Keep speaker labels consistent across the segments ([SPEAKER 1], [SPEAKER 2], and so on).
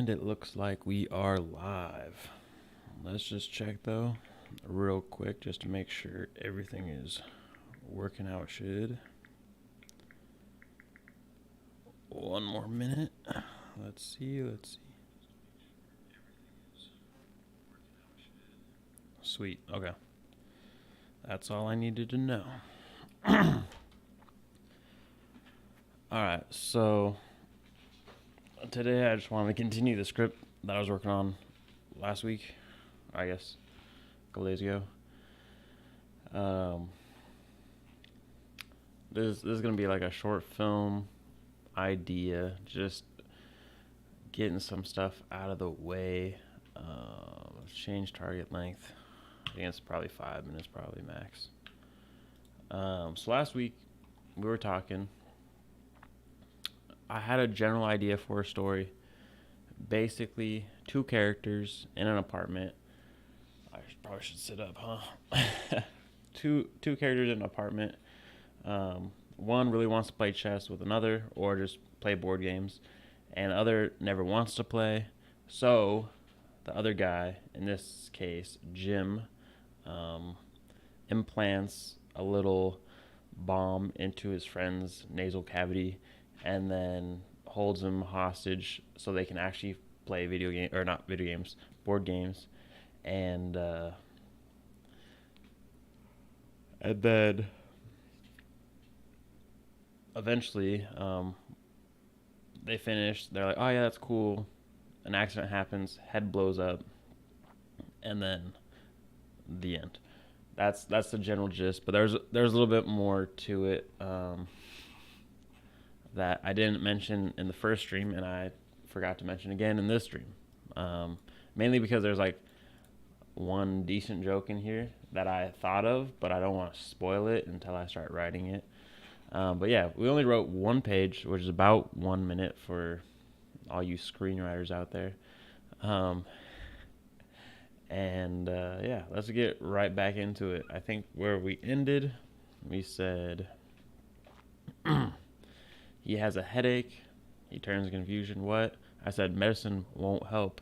[SPEAKER 1] And it looks like we are live. Let's just check though, real quick, just to make sure everything is working how it should. One more minute. Let's see. Sweet. Okay. That's all I needed to know. Alright, so today I just wanted to continue the script that I was working on last week, I guess a couple days ago. This is gonna be like a short film idea, just getting some stuff out of the way. Change target length. I think it's probably 5 minutes, probably max. So last week we were talking. I had a general idea for a story. Basically, two characters in an apartment. I probably should sit up, huh? two characters in an apartment. One really wants to play chess with another, or just play board games, and the other never wants to play. So the other guy, in this case Jim, implants a little bomb into his friend's nasal cavity, and then holds him hostage so they can actually play board games, and then eventually they finish. They're like, oh yeah, that's cool. An accident happens, head blows up, and then the end. That's the general gist, but there's a little bit more to it that I didn't mention in the first stream, and I forgot to mention again in this stream. Mainly because there's like one decent joke in here that I thought of, but I don't want to spoil it until I start writing it. But yeah, we only wrote one page, which is about 1 minute for all you screenwriters out there. Yeah, let's get right back into it. I think where we ended, we said he has a headache. He turns in confusion. What? I said medicine won't help.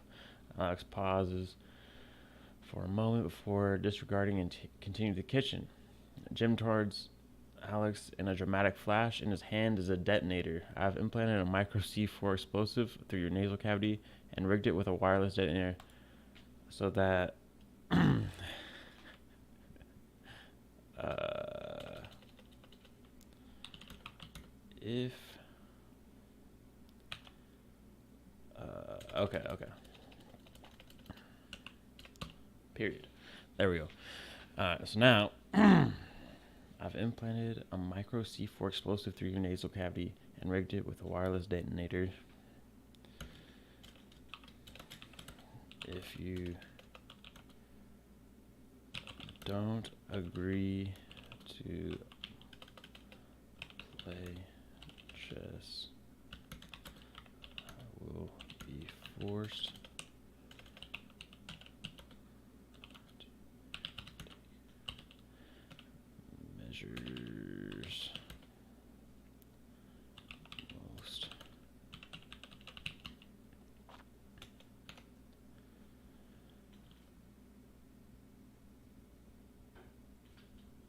[SPEAKER 1] Alex pauses for a moment before disregarding and continue to the kitchen. Jim towards Alex in a dramatic flash. In his hand is a detonator. I've implanted a micro C4 explosive through your nasal cavity and rigged it with a wireless detonator so that if okay. Period. There we go. Alright, so now I've implanted a micro C4 explosive through your nasal cavity and rigged it with a wireless detonator. If you don't agree to play chess, I will be forced measures most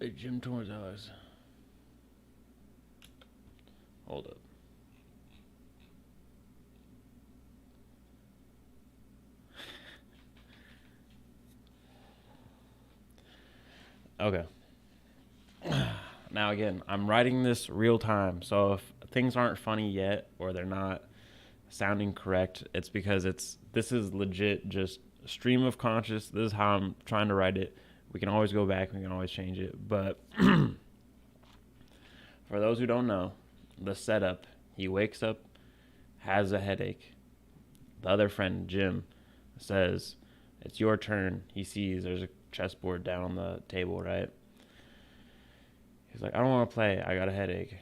[SPEAKER 1] Hey, Jim towards Alex. Hold up. Okay. Now again, I'm writing this real time, so if things aren't funny yet or they're not sounding correct, it's because this is legit just stream of conscious. This is how I'm trying to write it. We can always go back, we can always change it, but for those who don't know, the setup, he wakes up, has a headache. The other friend, Jim, says, it's your turn. He sees there's a chessboard down on the table, right? He's like, I don't want to play. I got a headache.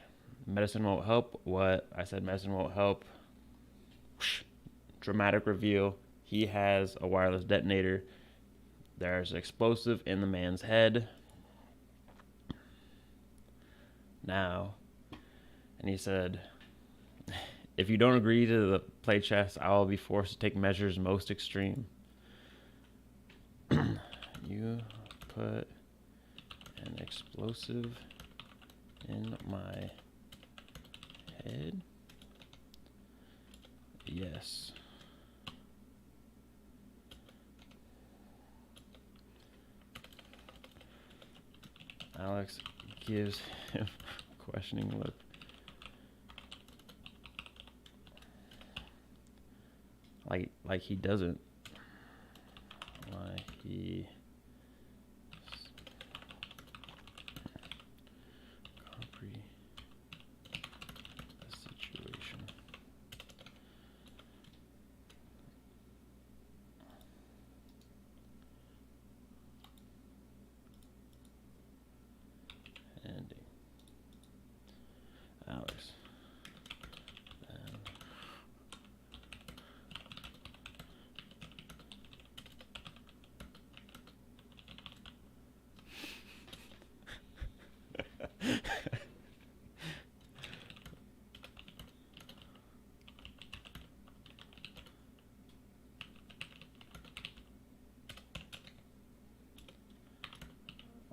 [SPEAKER 1] Medicine won't help. What? I said medicine won't help. Whoosh. Dramatic reveal. He has a wireless detonator. There's an explosive in the man's head. Now, and he said, If you don't agree to the play chess, I will be forced to take measures most extreme. You put an explosive in my head? Yes. Alex gives him a questioning look. Like he doesn't. Like he comprehend the situation. Ending. Alex.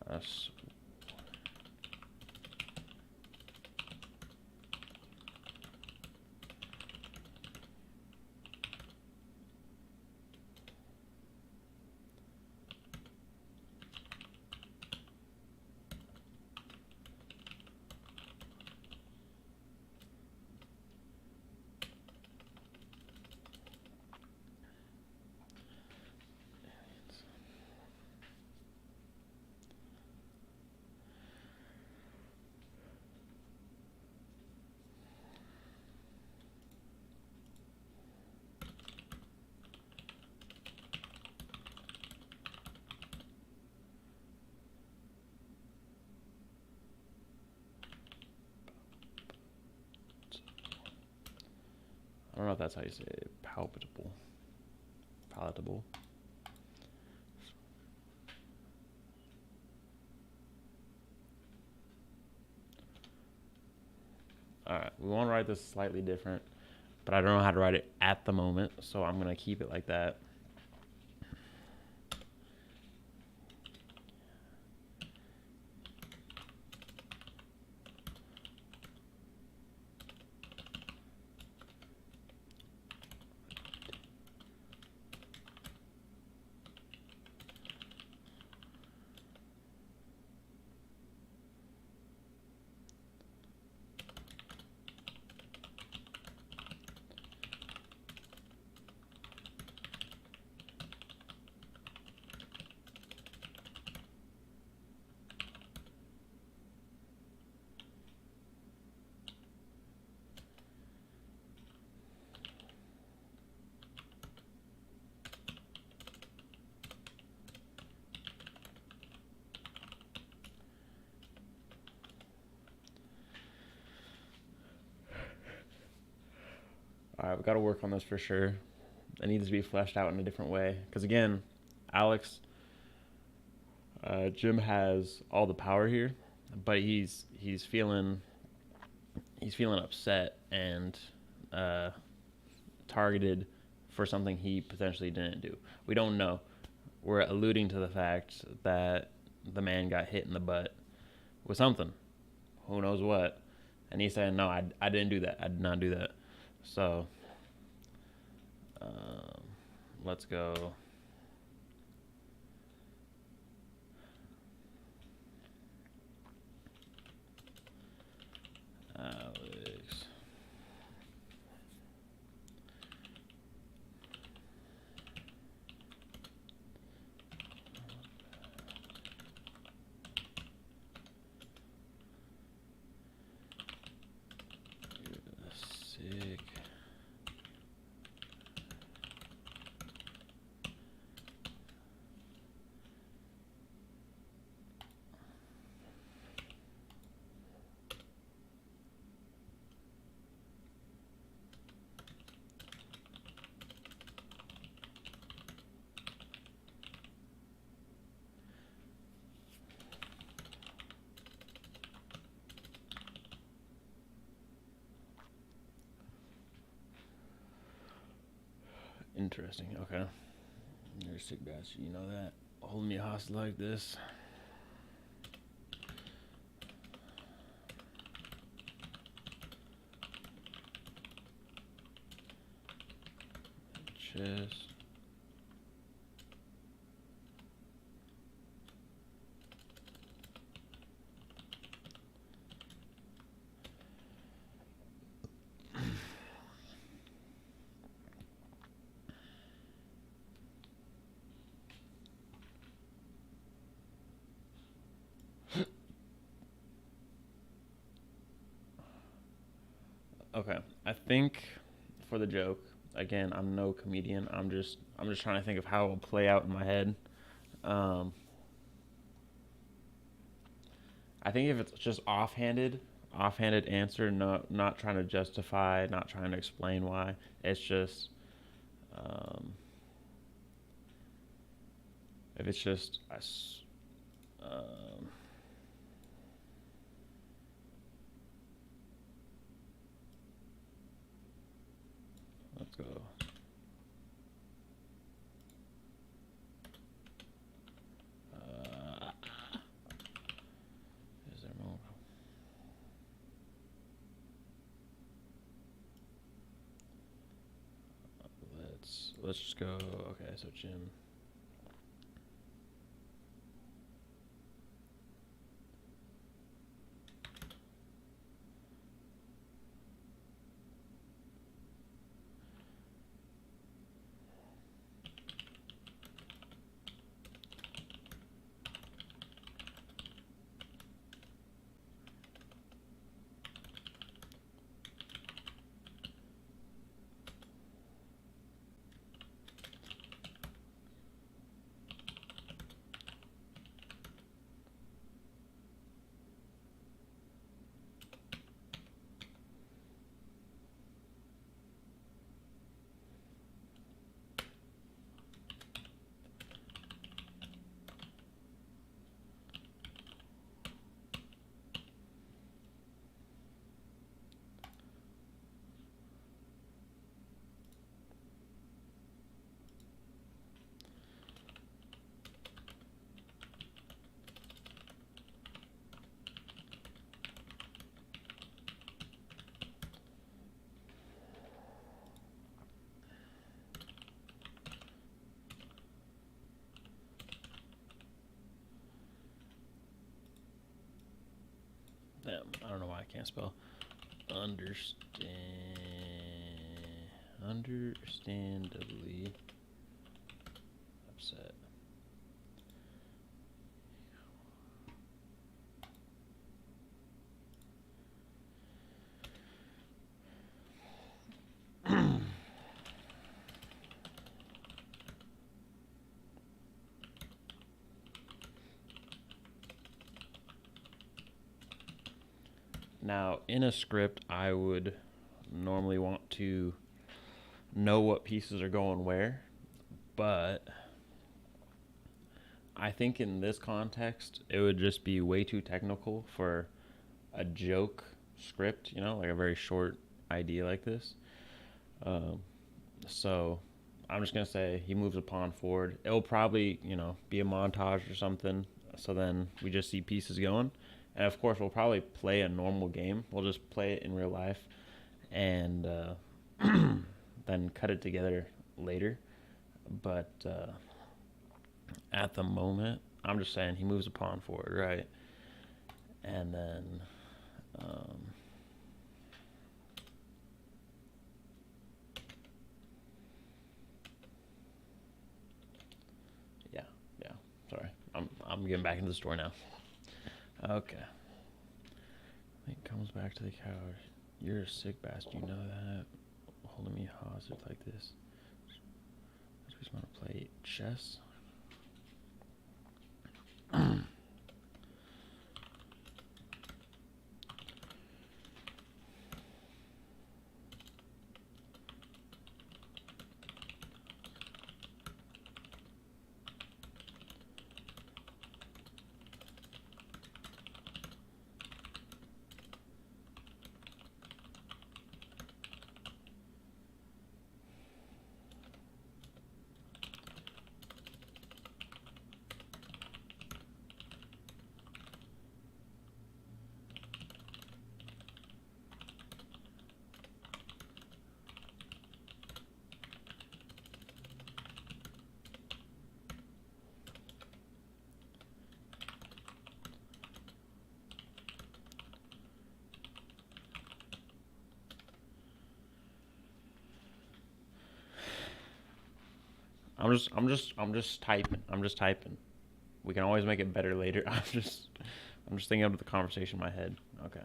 [SPEAKER 1] Us. I don't know if that's how you say it. Palatable. Alright, we want to write this slightly different, but I don't know how to write it at the moment, so I'm going to keep it like that. All right, we got to work on this for sure. It needs to be fleshed out in a different way. Because again, Alex, Jim has all the power here, but he's feeling upset and targeted for something he potentially didn't do. We don't know. We're alluding to the fact that the man got hit in the butt with something. Who knows what? And he's saying, no, I didn't do that. I did not do that. So, let's go. Alex. Sick. Interesting. Okay. You're a sick bastard. You know that. Holding me hostage like this. Chest. Okay. I think for the joke, again, I'm no comedian. I'm just trying to think of how it will play out in my head. Um, I think if it's just offhanded answer, not trying to justify, not trying to explain why. It's just um, if it's just um, let's go. Uh, is there more? Let's just go. Okay, so Jim. Damn, I don't know why I can't spell. Understandably upset. Now, in a script, I would normally want to know what pieces are going where, but I think in this context, it would just be way too technical for a joke script, like a very short idea like this. Um, so I'm just going to say he moves a pawn forward. It'll probably, be a montage or something. So then we just see pieces going. And of course, we'll probably play a normal game. We'll just play it in real life and then cut it together later. But at the moment, I'm just saying he moves a pawn forward, right? And then yeah, yeah. Sorry, I'm getting back into the story now. Okay. He comes back to the couch. You're a sick bastard, you know that? Holding me hostage like this. I just want to play chess. I'm just typing. I'm just typing. We can always make it better later. I'm just thinking of the conversation in my head. Okay.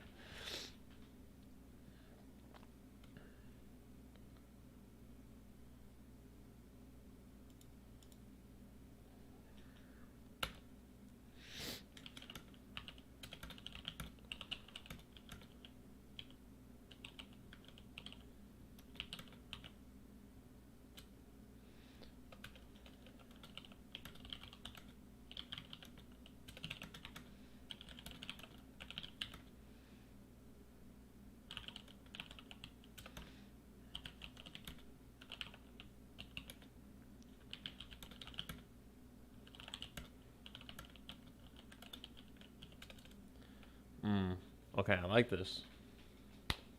[SPEAKER 1] Okay, I like this.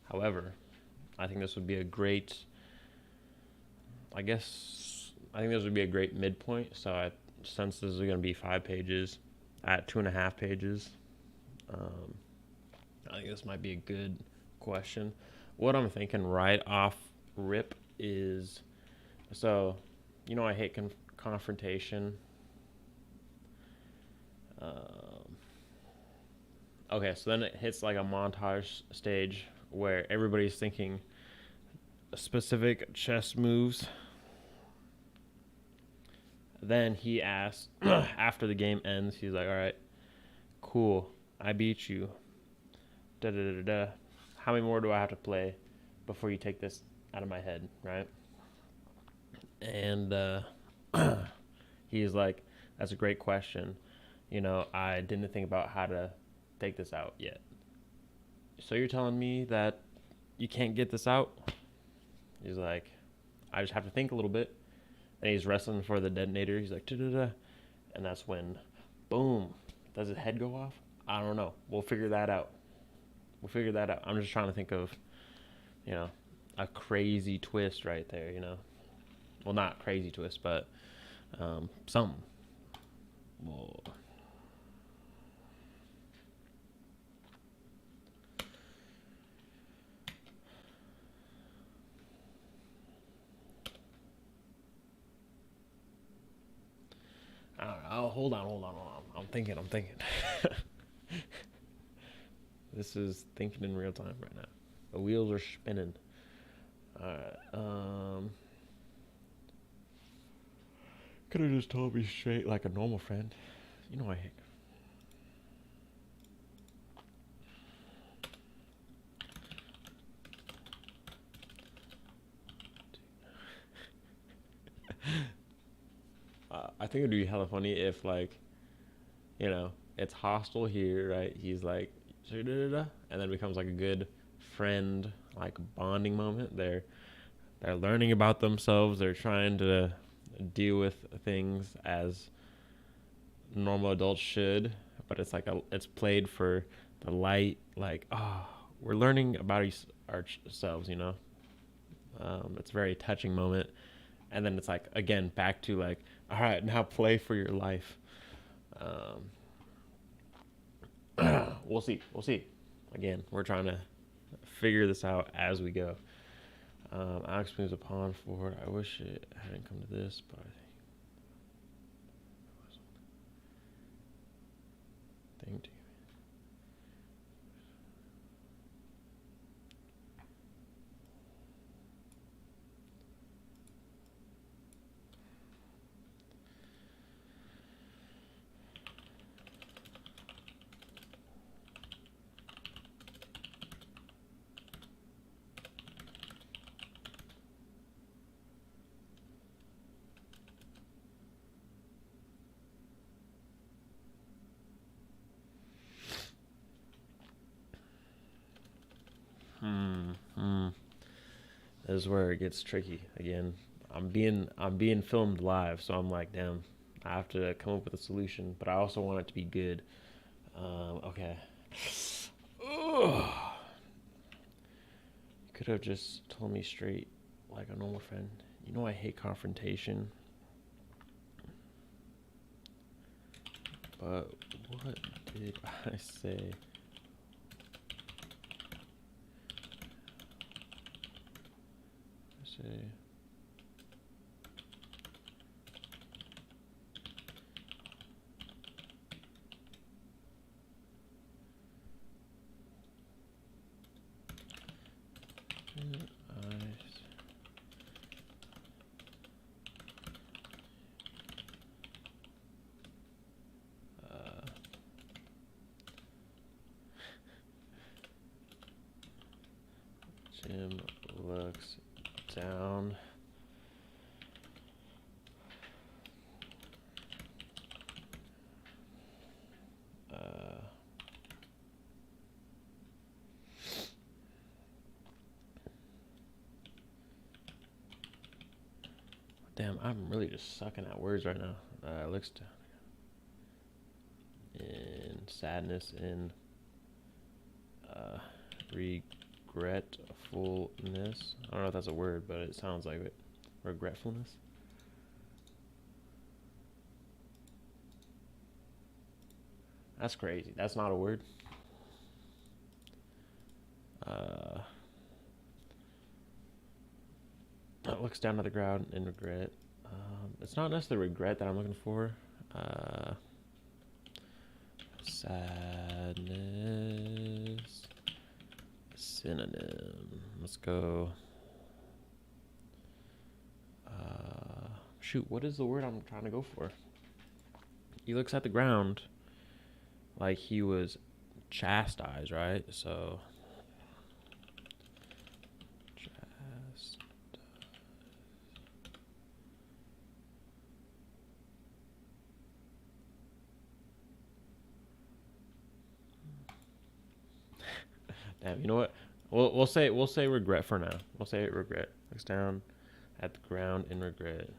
[SPEAKER 1] However, I think this would be a great. I think this would be a great midpoint. Since this is going to be 5 pages, at 2.5 pages, um, I think this might be a good question. What I'm thinking right off rip is, so, I hate confrontation. Okay, so then it hits like a montage stage where everybody's thinking specific chess moves. Then he asks, after the game ends, he's like, all right, cool, I beat you. Da da da da. How many more do I have to play before you take this out of my head, right? And he's like, that's a great question. I didn't think about how to take this out yet. So you're telling me that you can't get this out? He's like, I just have to think a little bit. And he's wrestling for the detonator. He's like, da-da-da. And that's when, boom, does his head go off? I don't know. We'll figure that out. I'm just trying to think of, a crazy twist right there, Well, not crazy twist, but something. Whoa. I don't know. Hold on. I'm thinking. This is thinking in real time right now. The wheels are spinning. Alright. Could have just told me straight like a normal friend. I hate. I think it'd be hella funny if, like, it's hostile here, right? He's like, and then becomes like a good friend, like bonding moment. They're learning about themselves. They're trying to deal with things as normal adults should, but it's played for the light. Like, we're learning about ourselves. It's a very touching moment, and then it's like again back to like, all right, now play for your life. We'll see. Again, we're trying to figure this out as we go. Alex moves a pawn forward. I wish it hadn't come to this, but I think thing to This is where it gets tricky again. I'm being filmed live, so I'm like, damn, I have to come up with a solution, but I also want it to be good. Okay. Could have just told me straight, like a normal friend. I hate confrontation. But what did I say? Jim looks down. Damn, I'm really just sucking at words right now. Looks down. In sadness, in regretfulness. I don't know if that's a word, but it sounds like it. Regretfulness. That's crazy. That's not a word. Looks down to the ground in regret. It's not necessarily regret that I'm looking for. Sadness. Synonym. Let's go. Shoot, what is the word I'm trying to go for? He looks at the ground like he was chastised, right? So damn, you know what? We'll say regret for now. We'll say regret. Looks down at the ground in regret.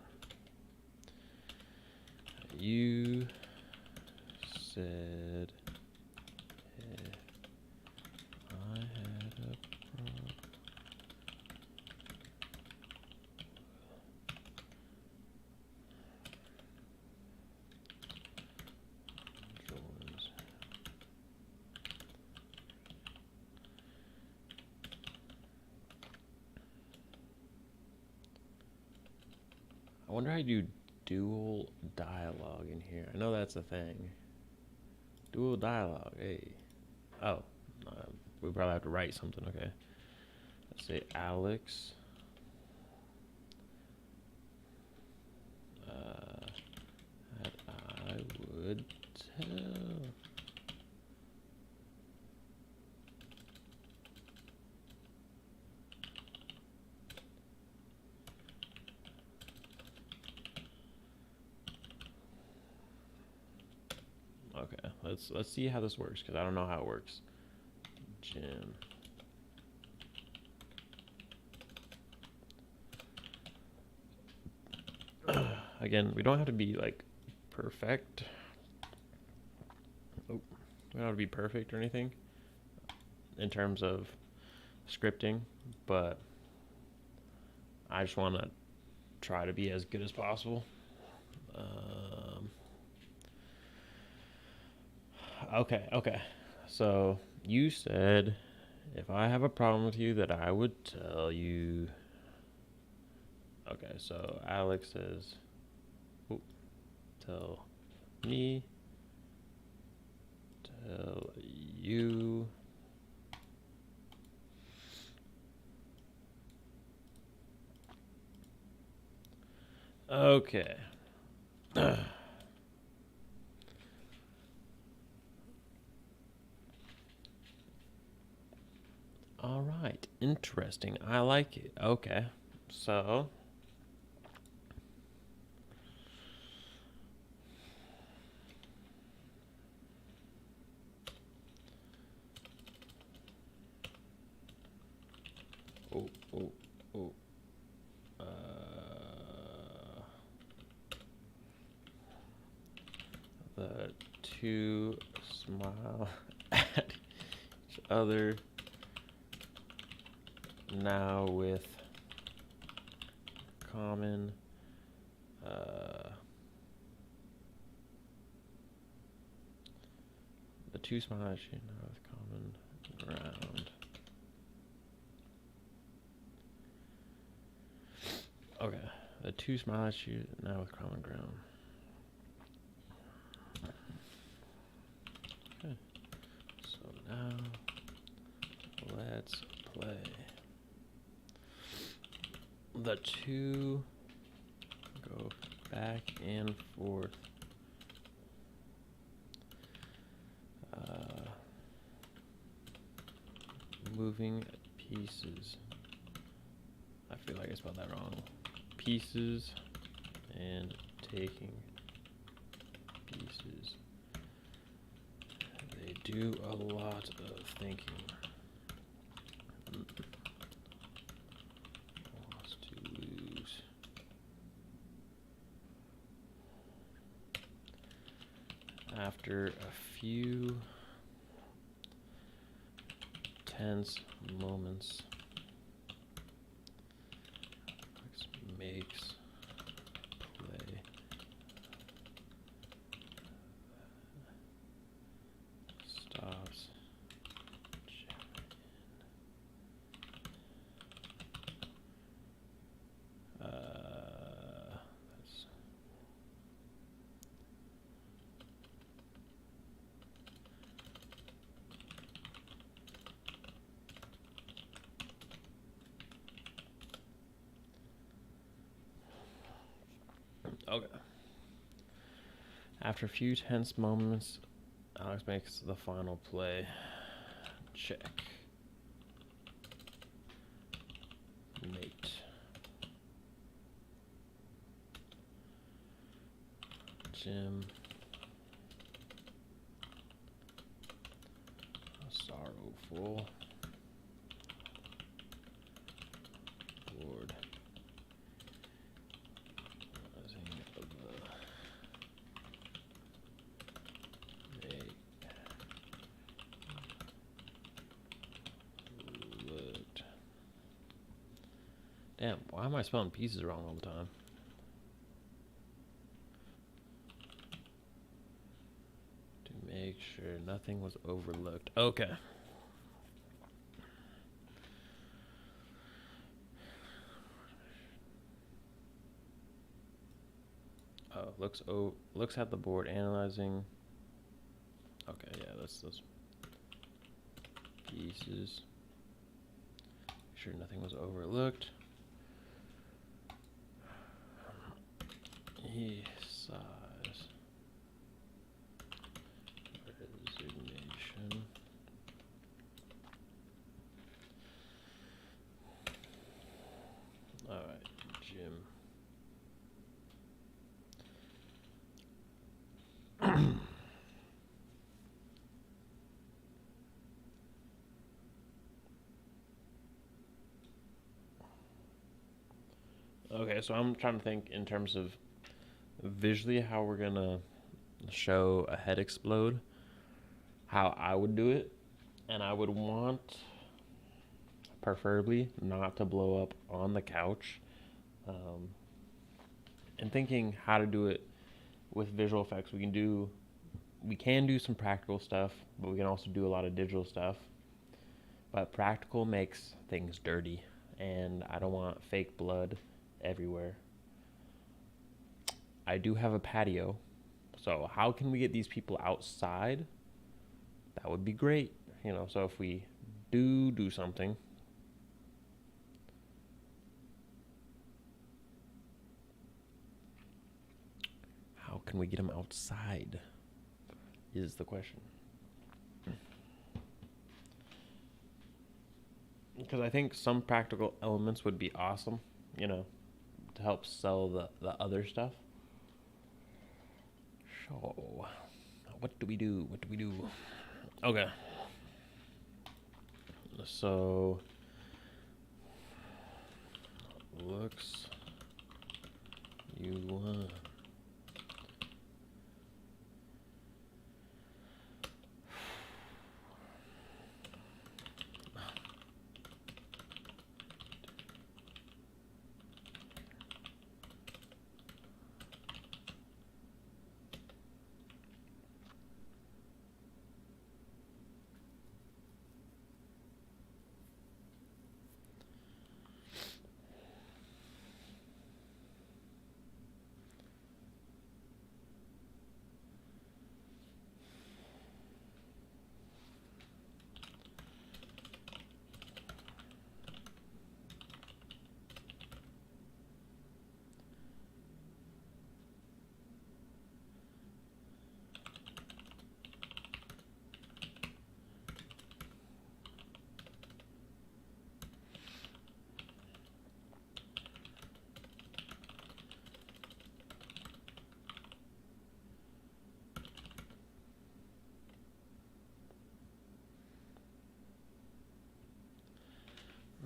[SPEAKER 1] You said if I had a problem. I wonder how you do dual dialogue in here. I know that's a thing. Dual dialogue, hey. Oh, we probably have to write something, okay. Let's say Alex. That I would tell. Okay, let's see how this works, because I don't know how it works. Jim. Again, we don't have to be like perfect. Oh, we don't have to be perfect or anything in terms of scripting, but I just want to try to be as good as possible. Okay. So you said if I have a problem with you that I would tell you. Okay, so Alex says, tell me, tell you. Okay. All right, interesting. I like it. Okay, so the two smile at each other now with common the two smile at you now with common ground. Okay, the two smile at you now with common ground. Okay, so now let's play. The two go back and forth. Moving pieces. feel like I spelled that wrong. Pieces and taking pieces. They do a lot of thinking. Lost to lose. After a few tense moments, makes play stops that's okay. After a few tense moments, Alex makes the final play. Check. Mate. Jim. Sorrowful. Bored. Damn, why am I spelling pieces wrong all the time? To make sure nothing was overlooked. Okay. Oh, looks at the board, analyzing. Okay, yeah, that's those pieces. Make sure nothing was overlooked. He sighs. Resignation. All right, Jim. Okay, so I'm trying to think in terms of visually how we're gonna show a head explode, how I would do it, and I would want preferably not to blow up on the couch, and thinking how to do it with visual effects. We can do some practical stuff, but we can also do a lot of digital stuff. But practical makes things dirty, and I don't want fake blood everywhere. I do have a patio, so how can we get these people outside? That would be great, so if we do something, how can we get them outside is the question. Because I think some practical elements would be awesome, to help sell the other stuff. So, what do we do? Okay. So, looks you want.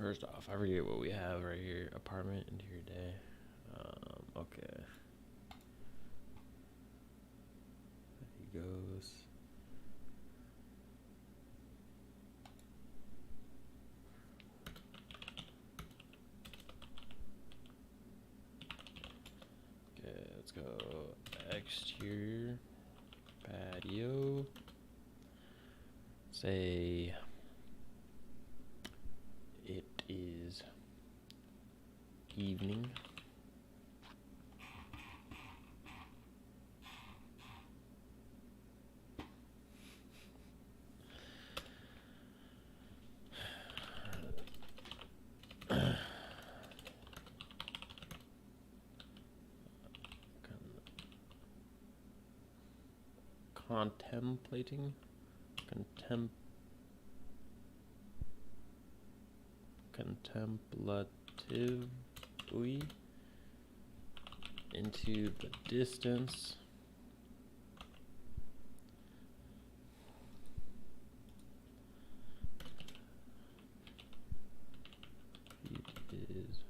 [SPEAKER 1] First off, I forget what we have right here. Apartment, interior day. Okay. There he goes. Okay, let's go exterior patio. Say it is evening. Contemplating, contemplatively into the distance. It is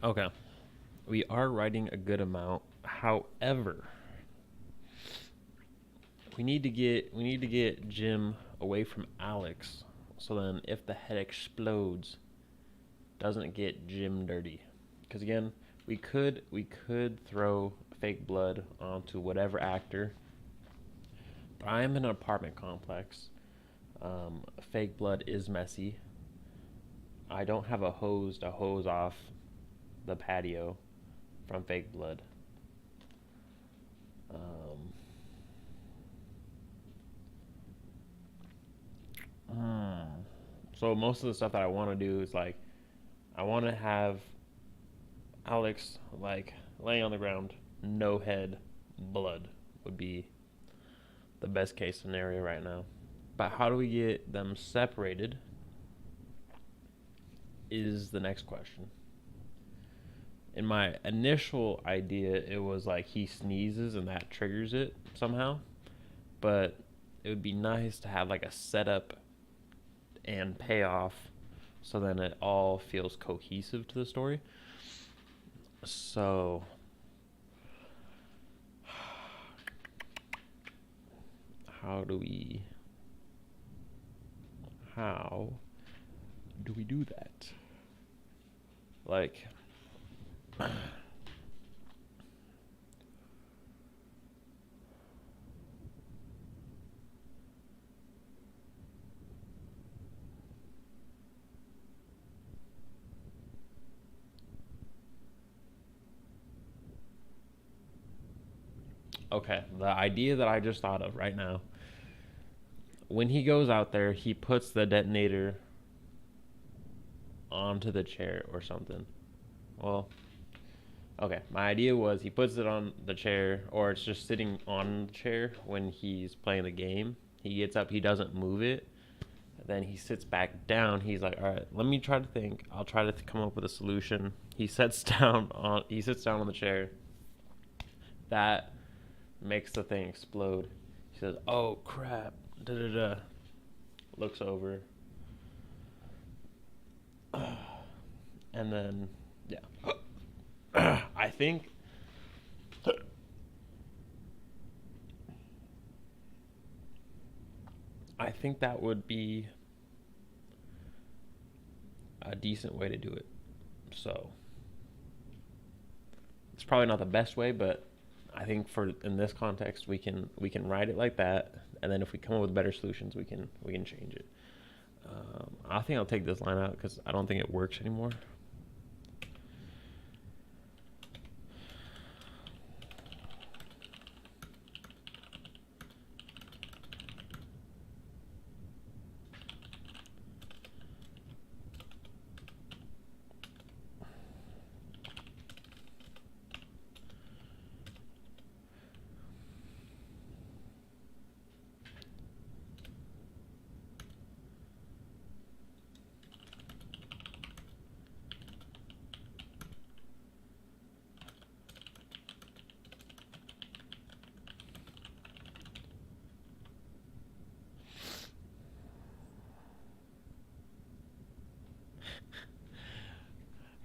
[SPEAKER 1] Okay. We are writing a good amount. However, we need to get Jim away from Alex, so then if the head explodes, doesn't get Jim dirty. Because again, we could throw fake blood onto whatever actor. But I am in an apartment complex. Fake blood is messy. I don't have a hose to hose off the patio from fake blood. Um, so most of the stuff that I want to do is like I want to have Alex like laying on the ground, no head, blood would be the best case scenario right now. But how do we get them separated is the next question. In my initial idea, it was like he sneezes and that triggers it somehow. But it would be nice to have like a setup and payoff so then it all feels cohesive to the story. So, how do we how do we do that? Like, okay, the idea that I just thought of right now. When he goes out there, he puts the detonator onto the chair or something. Well, okay, my idea was he puts it on the chair or it's just sitting on the chair when he's playing the game. He gets up, he doesn't move it. Then he sits back down. He's like, "All right, let me try to think. I'll try to come up with a solution." He sits down on the chair. That makes the thing explode. He says, "Oh crap." Da da da. Looks over. And then yeah. I think that would be a decent way to do it. So it's probably not the best way, but I think for in this context we can write it like that, and then if we come up with better solutions, we can change it. I think I'll take this line out because I don't think it works anymore.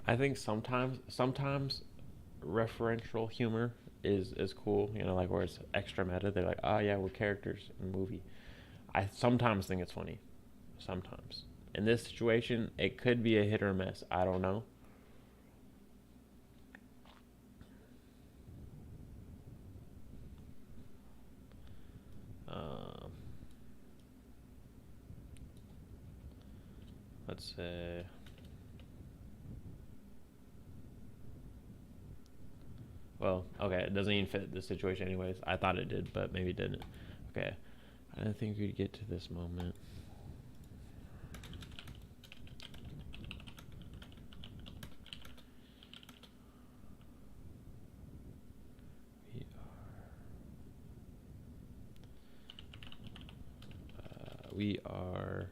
[SPEAKER 1] I think sometimes referential humor is cool. You know, like where it's extra meta. They're like, oh yeah, we're characters in a movie. I sometimes think it's funny. Sometimes. In this situation, it could be a hit or miss. I don't know. Uh, let's say. Well, okay, it doesn't even fit the situation, anyways. I thought it did, but maybe it didn't. Okay, I didn't think we'd get to this moment. We are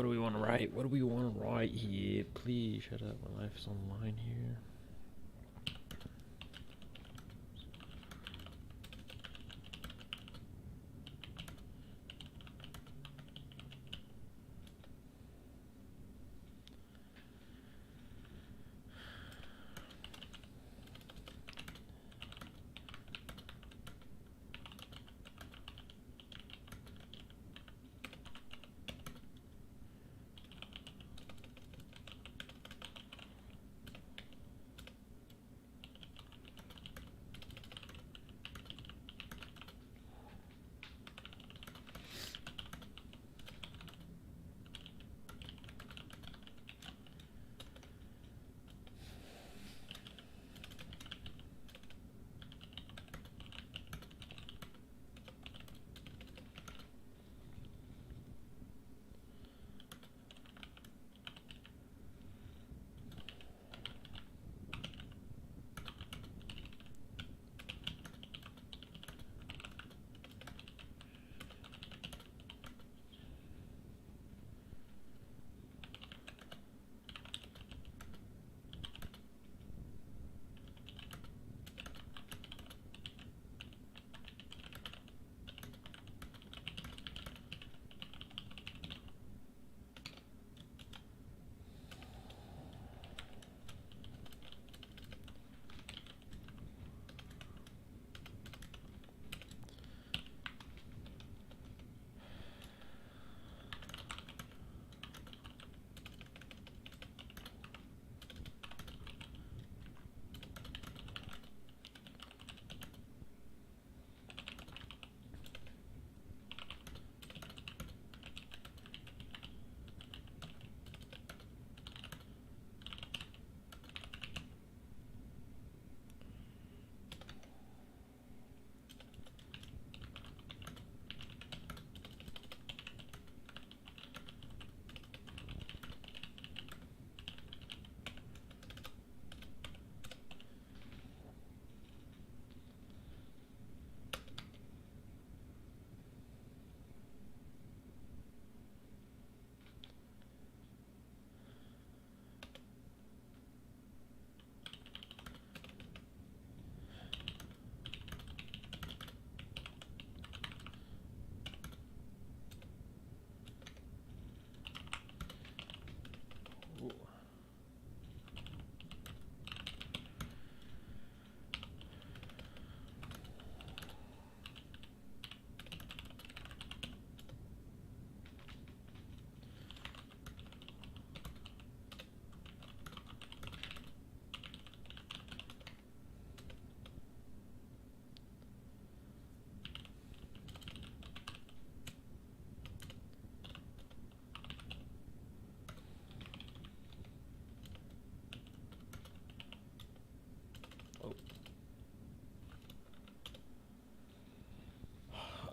[SPEAKER 1] What do we want to write? What do we want to write here? Please shut up. My life's online here.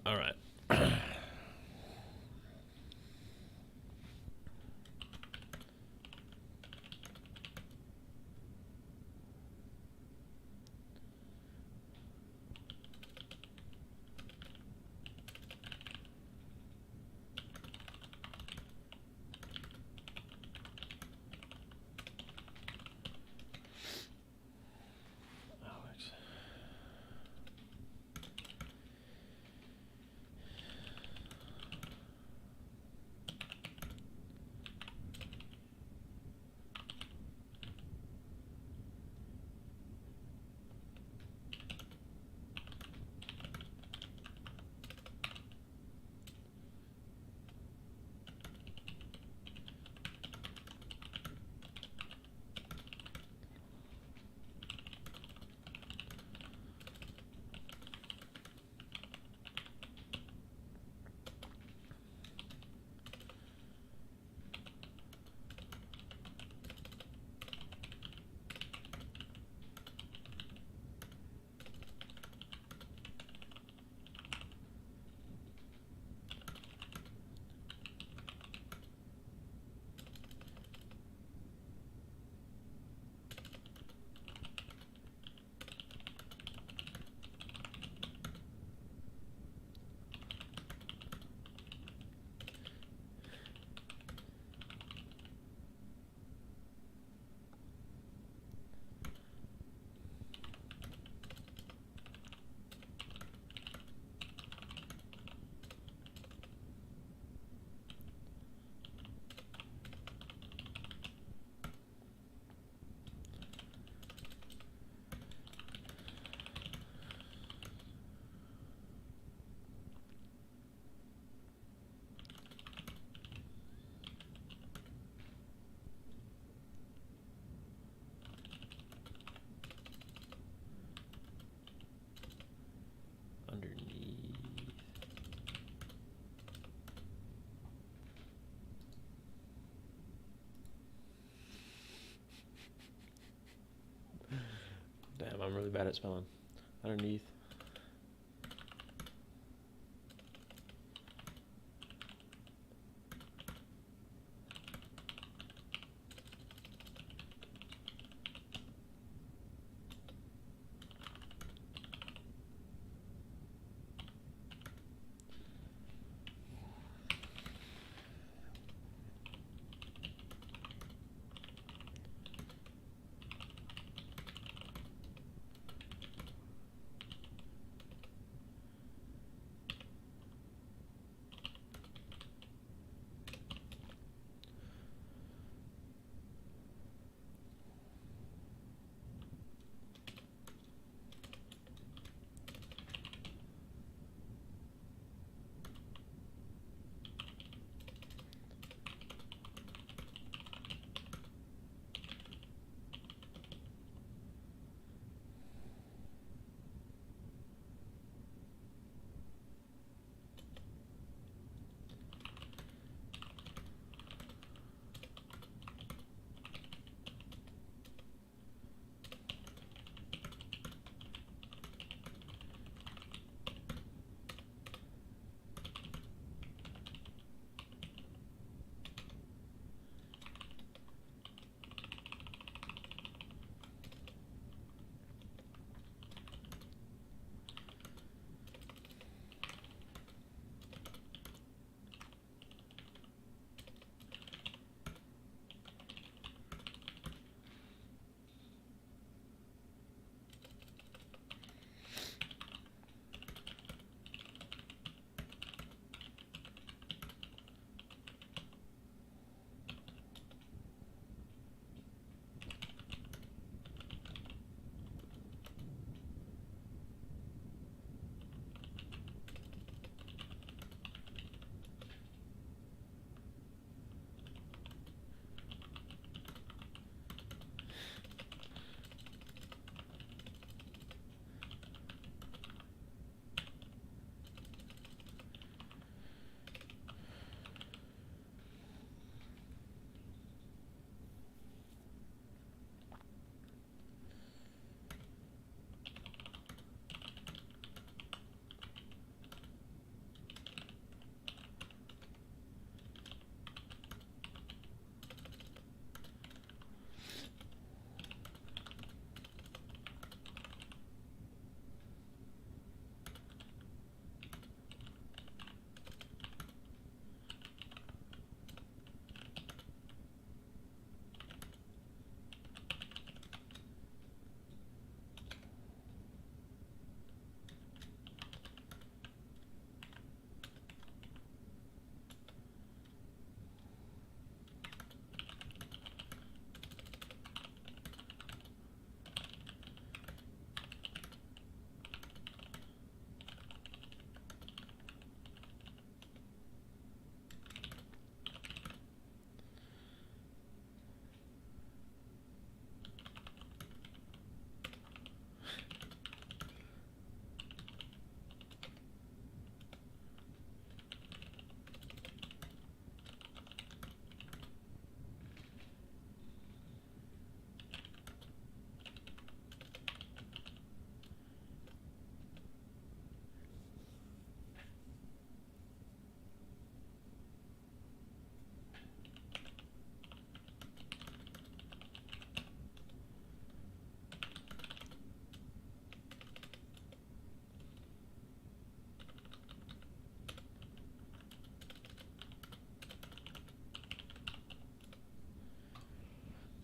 [SPEAKER 1] All right. bad at spelling. Underneath.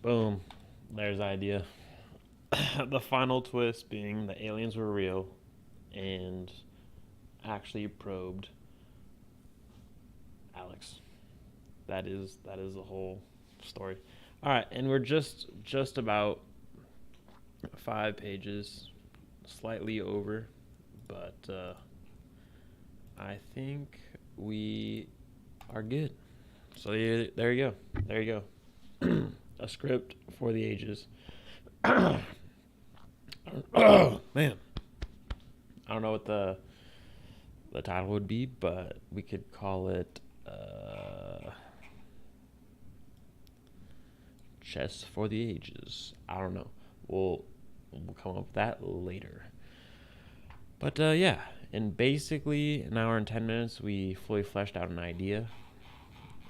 [SPEAKER 1] Boom. There's the idea. The final twist being the aliens were real and actually probed Alex. That is the whole story. All right, and we're just about 5 pages, slightly over, but I think we are good. So there you go. There you go. A script for the ages. Oh man, I don't know what the title would be, but we could call it Chess for the Ages. I don't know. We'll we'll come up with that later. But yeah, in basically an hour and 10 minutes, we fully fleshed out an idea.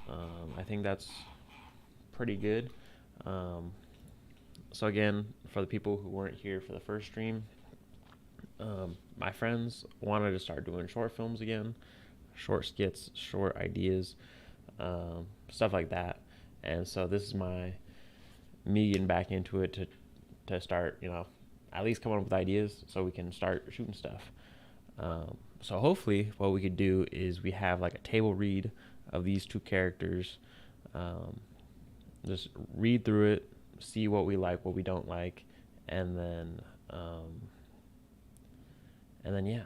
[SPEAKER 1] I think that's pretty good. So again, for the people who weren't here for the first stream, my friends wanted to start doing short films again, short skits, short ideas, stuff like that. And so this is me getting back into it to start, at least coming up with ideas so we can start shooting stuff. So hopefully what we could do is we have like a table read of these two characters. Just read through it, see what we like, what we don't like, and then yeah,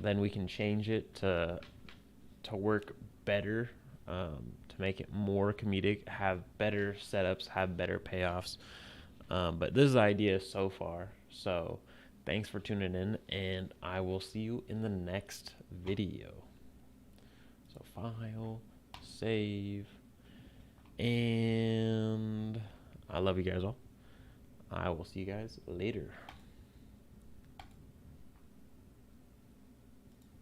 [SPEAKER 1] then we can change it to work better, to make it more comedic, have better setups, have better payoffs. But this is the idea so far. So thanks for tuning in, and I will see you in the next video. So file, save, and I love you guys all. I will see you guys later.